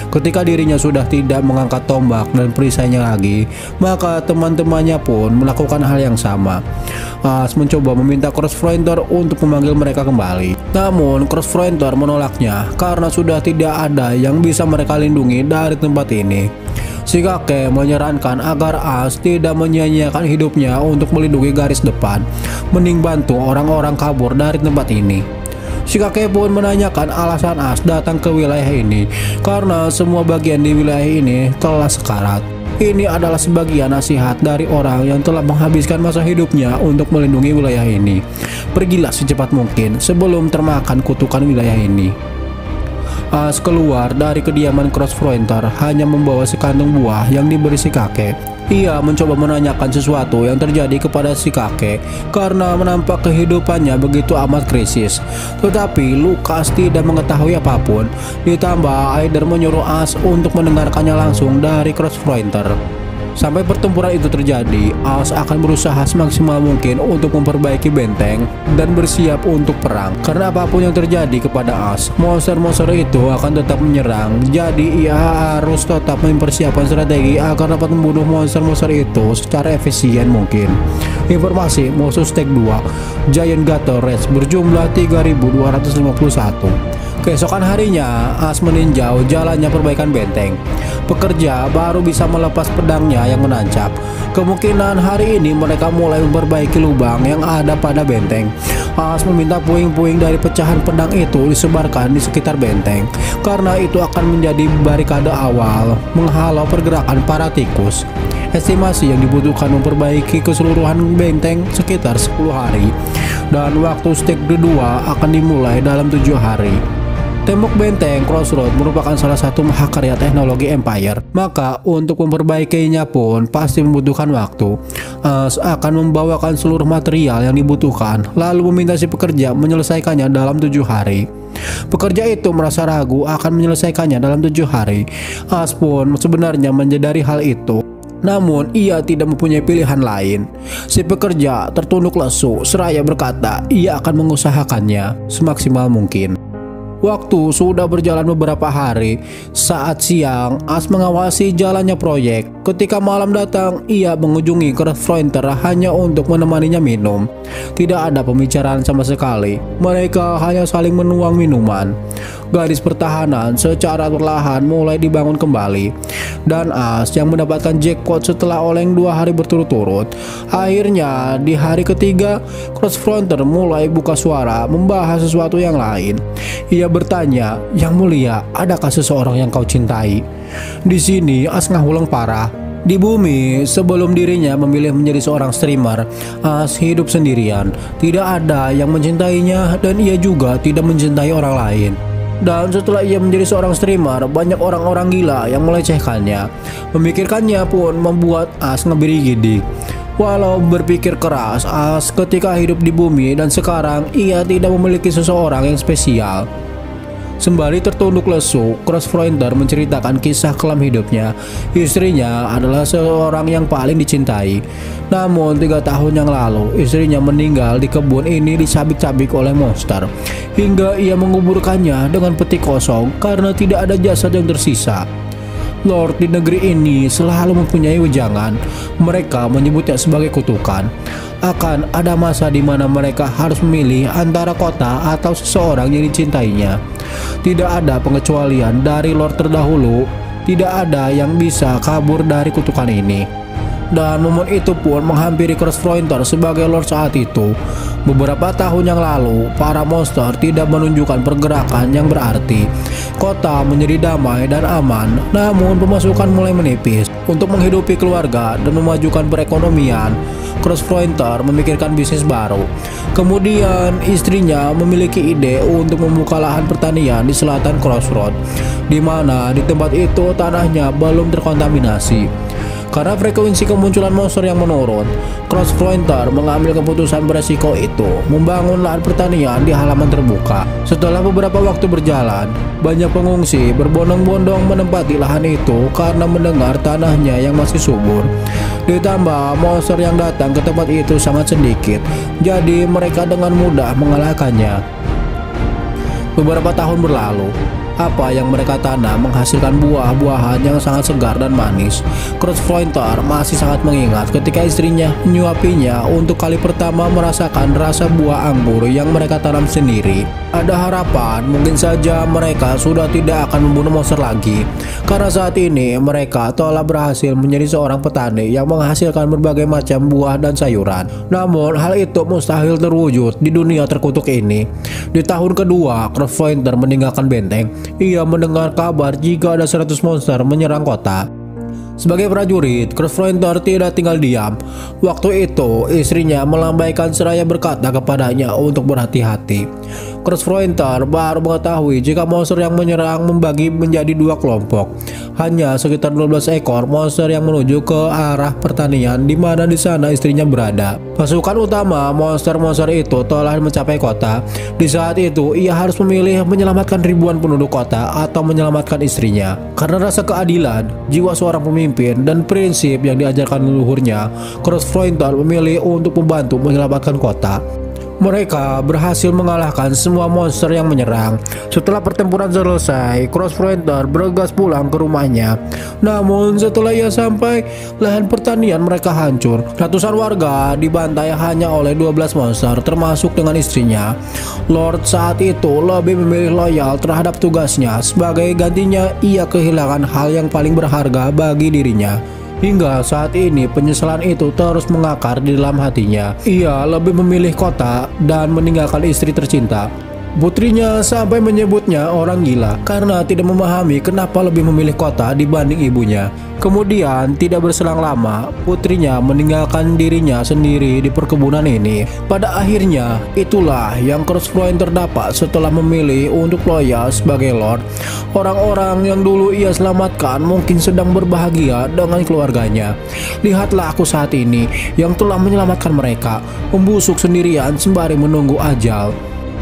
Ketika dirinya sudah tidak mengangkat tombak dan perisainya lagi, maka teman-temannya pun melakukan hal yang sama. As mencoba meminta Crossfronter untuk memanggil mereka kembali. Namun Crossfronter menolaknya karena sudah tidak ada yang bisa mereka lindungi dari tempat ini. Si kakek menyarankan agar As tidak menyia-nyiakan hidupnya untuk melindungi garis depan, mending bantu orang-orang kabur dari tempat ini. Si kakek pun menanyakan alasan As datang ke wilayah ini karena semua bagian di wilayah ini telah sekarat. Ini adalah sebagian nasihat dari orang yang telah menghabiskan masa hidupnya untuk melindungi wilayah ini. Pergilah secepat mungkin sebelum termakan kutukan wilayah ini. As keluar dari kediaman Crossfronter hanya membawa sekantung buah yang diberi si kakek. Ia mencoba menanyakan sesuatu yang terjadi kepada si kakek karena menampak kehidupannya begitu amat krisis. Tetapi Lukas tidak mengetahui apapun. Ditambah Aider menyuruh As untuk mendengarkannya langsung dari Crossfighter. Sampai pertempuran itu terjadi, As akan berusaha semaksimal mungkin untuk memperbaiki benteng dan bersiap untuk perang. Karena apapun yang terjadi kepada As, monster-monster itu akan tetap menyerang. Jadi ia harus tetap mempersiapkan strategi agar dapat membunuh monster-monster itu secara efisien mungkin. Informasi musuh Stake 2 Giant Gator Rage berjumlah 3251. Keesokan harinya, As meninjau jalannya perbaikan benteng. Pekerja baru bisa melepas pedangnya yang menancap. Kemungkinan hari ini mereka mulai memperbaiki lubang yang ada pada benteng. As meminta puing-puing dari pecahan pedang itu disebarkan di sekitar benteng, karena itu akan menjadi barikade awal menghalau pergerakan para tikus. Estimasi yang dibutuhkan memperbaiki keseluruhan benteng sekitar 10 hari, dan waktu Stake kedua akan dimulai dalam 7 hari. Tembok benteng Crossroad merupakan salah satu mahakarya teknologi Empire, maka untuk memperbaikinya pun pasti membutuhkan waktu. As akan membawakan seluruh material yang dibutuhkan, lalu meminta si pekerja menyelesaikannya dalam 7 hari. Pekerja itu merasa ragu akan menyelesaikannya dalam 7 hari. As pun sebenarnya menyadari hal itu. Namun ia tidak mempunyai pilihan lain. Si pekerja tertunduk lesu seraya berkata ia akan mengusahakannya semaksimal mungkin. Waktu sudah berjalan beberapa hari. Saat siang, As mengawasi jalannya proyek. Ketika malam datang, ia mengunjungi Crossfighter hanya untuk menemaninya minum. Tidak ada pembicaraan sama sekali. Mereka hanya saling menuang minuman. Garis pertahanan secara perlahan mulai dibangun kembali, dan As yang mendapatkan jackpot setelah oleng 2 hari berturut-turut. Akhirnya di hari ketiga, Crossfighter mulai buka suara membahas sesuatu yang lain. Ia bertanya, "Yang mulia, adakah seseorang yang kau cintai?" Di sini As ngawulang parah. Di bumi, sebelum dirinya memilih menjadi seorang streamer, As hidup sendirian. Tidak ada yang mencintainya dan ia juga tidak mencintai orang lain. Dan setelah ia menjadi seorang streamer, banyak orang-orang gila yang melecehkannya. Memikirkannya pun membuat As ngebiri-gidik. Walau berpikir keras, As ketika hidup di bumi dan sekarang ia tidak memiliki seseorang yang spesial. Sembari tertunduk lesu, Crossfighter menceritakan kisah kelam hidupnya. Istrinya adalah seorang yang paling dicintai. Namun 3 tahun yang lalu, istrinya meninggal di kebun ini dicabik-cabik oleh monster. Hingga ia menguburkannya dengan peti kosong karena tidak ada jasad yang tersisa. Lord di negeri ini selalu mempunyai wejangan. Mereka menyebutnya sebagai kutukan. Akan ada masa di mana mereka harus memilih antara kota atau seseorang yang dicintainya. Tidak ada pengecualian dari Lord terdahulu. Tidak ada yang bisa kabur dari kutukan ini. Dan momen itu pun menghampiri Crossfighter sebagai Lord saat itu. Beberapa tahun yang lalu, para monster tidak menunjukkan pergerakan yang berarti. Kota menjadi damai dan aman, namun pemasukan mulai menipis. Untuk menghidupi keluarga dan memajukan perekonomian, Crossfighter memikirkan bisnis baru. Kemudian istrinya memiliki ide untuk membuka lahan pertanian di selatan Crossroad, di mana di tempat itu tanahnya belum terkontaminasi. Karena frekuensi kemunculan monster yang menurun, Crossfighter mengambil keputusan beresiko itu, membangun lahan pertanian di halaman terbuka. Setelah beberapa waktu berjalan, banyak pengungsi berbondong-bondong menempati lahan itu karena mendengar tanahnya yang masih subur. Ditambah monster yang datang ke tempat itu sangat sedikit, jadi mereka dengan mudah mengalahkannya. Beberapa tahun berlalu, apa yang mereka tanam menghasilkan buah-buahan yang sangat segar dan manis. Crossfighter masih sangat mengingat ketika istrinya menyuapinya untuk kali pertama merasakan rasa buah anggur yang mereka tanam sendiri. Ada harapan, mungkin saja mereka sudah tidak akan membunuh monster lagi, karena saat ini mereka telah berhasil menjadi seorang petani yang menghasilkan berbagai macam buah dan sayuran. Namun hal itu mustahil terwujud di dunia terkutuk ini. Di tahun kedua, Crossfighter meninggalkan benteng. Ia mendengar kabar jika ada 100 monster menyerang kota. Sebagai prajurit, Crossfighter tidak tinggal diam. Waktu itu, istrinya melambaikan seraya berkata kepadanya untuk berhati-hati. Crossfighter baru mengetahui jika monster yang menyerang membagi menjadi 2 kelompok. hanya sekitar 12 ekor monster yang menuju ke arah pertanian di mana di sana istrinya berada. Pasukan utama monster-monster itu telah mencapai kota. Di saat itu ia harus memilih menyelamatkan ribuan penduduk kota atau menyelamatkan istrinya. Karena rasa keadilan, jiwa seorang pemimpin, dan prinsip yang diajarkan leluhurnya, Crossfronter memilih untuk membantu menyelamatkan kota. Mereka berhasil mengalahkan semua monster yang menyerang. Setelah pertempuran selesai, Crossfronter bergegas pulang ke rumahnya. Namun setelah ia sampai, lahan pertanian mereka hancur. Ratusan warga dibantai hanya oleh 12 monster, termasuk dengan istrinya. Lord saat itu lebih memilih loyal terhadap tugasnya. Sebagai gantinya, ia kehilangan hal yang paling berharga bagi dirinya. Hingga saat ini penyesalan itu terus mengakar di dalam hatinya. Ia lebih memilih kota dan meninggalkan istri tercinta. Putrinya sampai menyebutnya orang gila karena tidak memahami kenapa lebih memilih kota dibanding ibunya. Kemudian tidak berselang lama, putrinya meninggalkan dirinya sendiri di perkebunan ini. Pada akhirnya, itulah yang Crossfronter dapat setelah memilih untuk loyal sebagai Lord. Orang-orang yang dulu ia selamatkan mungkin sedang berbahagia dengan keluarganya. Lihatlah aku saat ini yang telah menyelamatkan mereka, membusuk sendirian sembari menunggu ajal.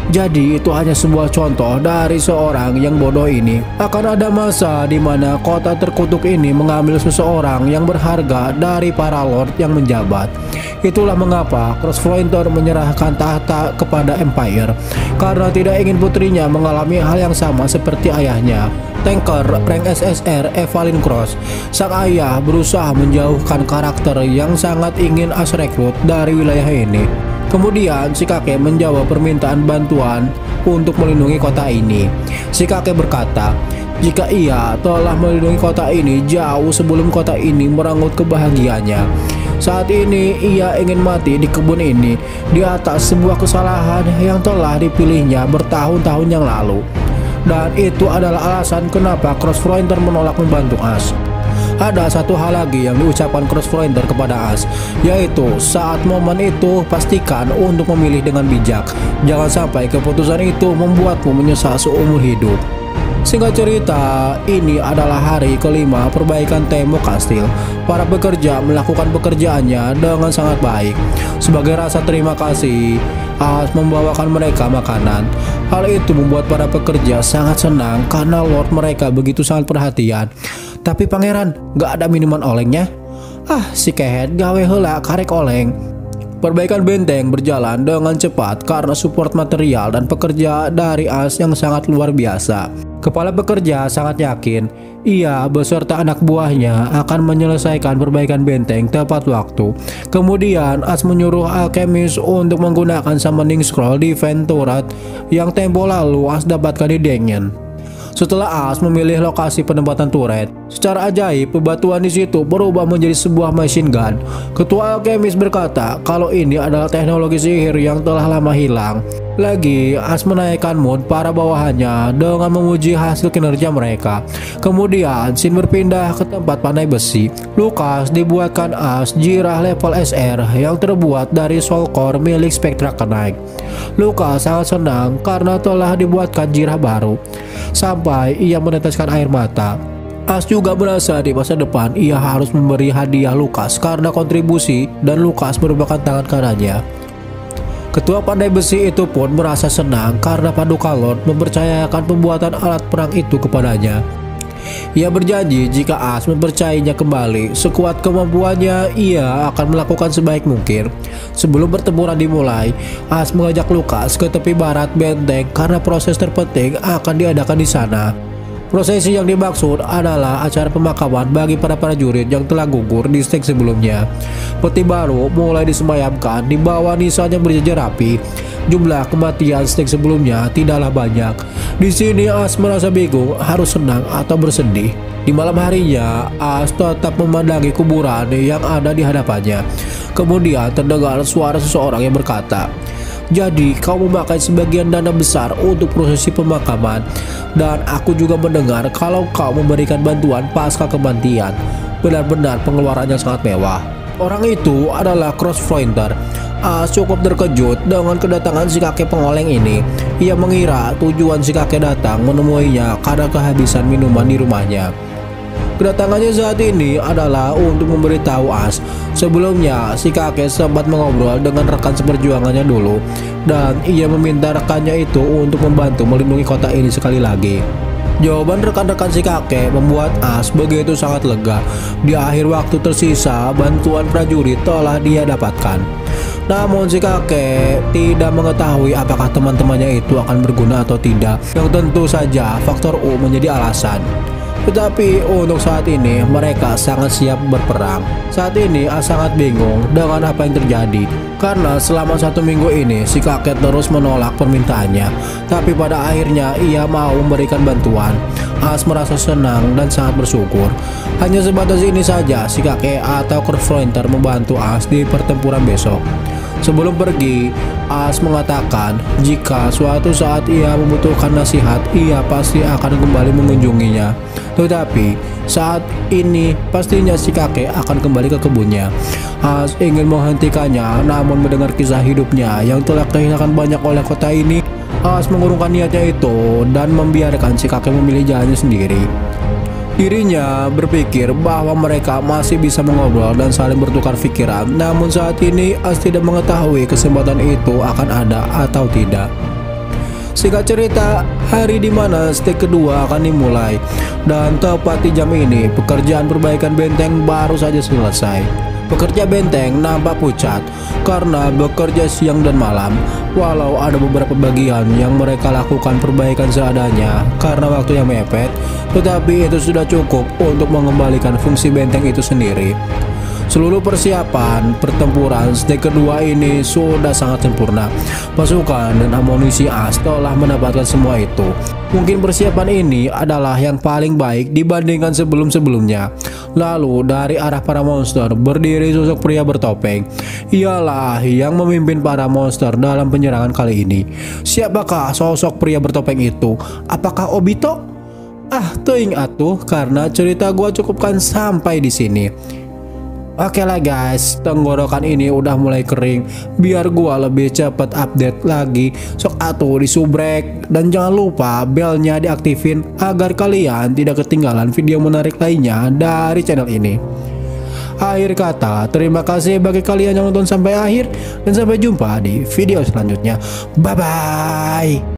Jadi itu hanya sebuah contoh dari seorang yang bodoh ini. Akan ada masa di mana kota terkutuk ini mengambil seseorang yang berharga dari para lord yang menjabat. Itulah mengapa Crossfronter menyerahkan tahta kepada Empire, karena tidak ingin putrinya mengalami hal yang sama seperti ayahnya. Tanker rank SSR Evelyn Cross, sang ayah berusaha menjauhkan karakter yang sangat ingin Ash rekrut dari wilayah ini. Kemudian si kakek menjawab permintaan bantuan untuk melindungi kota ini. Si kakek berkata, jika ia telah melindungi kota ini jauh sebelum kota ini merenggut kebahagiaannya. Saat ini ia ingin mati di kebun ini di atas sebuah kesalahan yang telah dipilihnya bertahun-tahun yang lalu. Dan itu adalah alasan kenapa Crossfronter menolak membantu Ash. Ada satu hal lagi yang diucapkan Crossfronter kepada Ash, yaitu saat momen itu pastikan untuk memilih dengan bijak. Jangan sampai keputusan itu membuatmu menyesal seumur hidup. Singkat cerita, ini adalah hari kelima perbaikan tembok kastil. Para pekerja melakukan pekerjaannya dengan sangat baik. Sebagai rasa terima kasih, Ash membawakan mereka makanan. Hal itu membuat para pekerja sangat senang karena Lord mereka begitu sangat perhatian. Tapi pangeran, gak ada minuman olengnya. Ah, si kehet gawe heula karek oleng. Perbaikan benteng berjalan dengan cepat karena support material dan pekerja dari Ash yang sangat luar biasa. Kepala pekerja sangat yakin ia beserta anak buahnya akan menyelesaikan perbaikan benteng tepat waktu. Kemudian Ash menyuruh alkemis untuk menggunakan summoning scroll di Venturat yang tempo lalu Ash dapatkan di Dengen. Setelah Ash memilih lokasi penempatan turret, secara ajaib bebatuan di situ berubah menjadi sebuah machine gun. Ketua alkemis berkata kalau ini adalah teknologi sihir yang telah lama hilang. Lagi, Ash menaikkan mood para bawahannya dengan memuji hasil kinerja mereka. Kemudian, Shin berpindah ke tempat pandai besi. Lucas dibuatkan Ash jirah level SR yang terbuat dari soul core milik Spectra Knight. Lucas sangat senang karena telah dibuatkan jirah baru. Sampai ia meneteskan air mata. Ash juga merasa di masa depan ia harus memberi hadiah Lucas karena kontribusi dan Lucas merupakan tangan kanannya. Ketua pandai besi itu pun merasa senang karena Paduka Lord mempercayakan pembuatan alat perang itu kepadanya. Ia berjanji jika Ash mempercayainya kembali sekuat kemampuannya, ia akan melakukan sebaik mungkin. Sebelum pertempuran dimulai, Ash mengajak Lucas ke tepi barat benteng karena proses terpenting akan diadakan di sana. Prosesi yang dimaksud adalah acara pemakaman bagi para prajurit yang telah gugur di stage sebelumnya. Peti baru mulai disemayamkan di bawah nisan yang berjajar rapi. Jumlah kematian stage sebelumnya tidaklah banyak. Di sini Ash merasa bingung harus senang atau bersedih. Di malam harinya, Ash tetap memandangi kuburan yang ada di hadapannya. Kemudian terdengar suara seseorang yang berkata, "Jadi kau memakai sebagian dana besar untuk prosesi pemakaman, dan aku juga mendengar kalau kau memberikan bantuan pasca kematian. Benar-benar pengeluarannya sangat mewah." Orang itu adalah Crossfronter. Ash cukup terkejut dengan kedatangan si kakek pengoleng ini. Ia mengira tujuan si kakek datang menemuinya karena kehabisan minuman di rumahnya. Kedatangannya saat ini adalah untuk memberitahu As. Sebelumnya si kakek sempat mengobrol dengan rekan seperjuangannya dulu, dan ia meminta rekannya itu untuk membantu melindungi kota ini sekali lagi. Jawaban rekan-rekan si kakek membuat As begitu sangat lega. Di akhir waktu tersisa, bantuan prajurit telah dia dapatkan. Namun si kakek tidak mengetahui apakah teman-temannya itu akan berguna atau tidak, yang tentu saja faktor U menjadi alasan. Tetapi untuk saat ini mereka sangat siap berperang. Saat ini As sangat bingung dengan apa yang terjadi, karena selama 1 minggu ini si kakek terus menolak permintaannya. Tapi pada akhirnya ia mau memberikan bantuan. As merasa senang dan sangat bersyukur. Hanya sebatas ini saja si kakek atau Kurfrointer membantu As di pertempuran besok. Sebelum pergi, As mengatakan jika suatu saat ia membutuhkan nasihat, ia pasti akan kembali mengunjunginya. Tetapi saat ini pastinya si kakek akan kembali ke kebunnya. As ingin menghentikannya, namun mendengar kisah hidupnya yang telah kehilangan banyak oleh kota ini, As mengurungkan niatnya itu dan membiarkan si kakek memilih jalannya sendiri. Dirinya berpikir bahwa mereka masih bisa mengobrol dan saling bertukar pikiran. Namun saat ini As tidak mengetahui kesempatan itu akan ada atau tidak. Singkat cerita, hari di mana stage kedua akan dimulai, dan tepat di jam ini pekerjaan perbaikan benteng baru saja selesai. Pekerja benteng nampak pucat karena bekerja siang dan malam. Walau ada beberapa bagian yang mereka lakukan perbaikan seadanya karena waktu yang mepet, tetapi itu sudah cukup untuk mengembalikan fungsi benteng itu sendiri. Seluruh persiapan pertempuran stage kedua ini sudah sangat sempurna. Pasukan dan amunisi As telah mendapatkan semua itu. Mungkin persiapan ini adalah yang paling baik dibandingkan sebelum-sebelumnya. Lalu dari arah para monster berdiri sosok pria bertopeng. Ialah yang memimpin para monster dalam penyerangan kali ini. Siapakah sosok pria bertopeng itu? Apakah Obito? Teuing atuh, karena cerita gua cukupkan sampai di sini. Oke lah guys, tenggorokan ini udah mulai kering. Biar gua lebih cepat update lagi, sok atuh disubrek. Dan jangan lupa belnya diaktifin agar kalian tidak ketinggalan video menarik lainnya dari channel ini. Akhir kata, terima kasih bagi kalian yang nonton sampai akhir, dan sampai jumpa di video selanjutnya. Bye bye.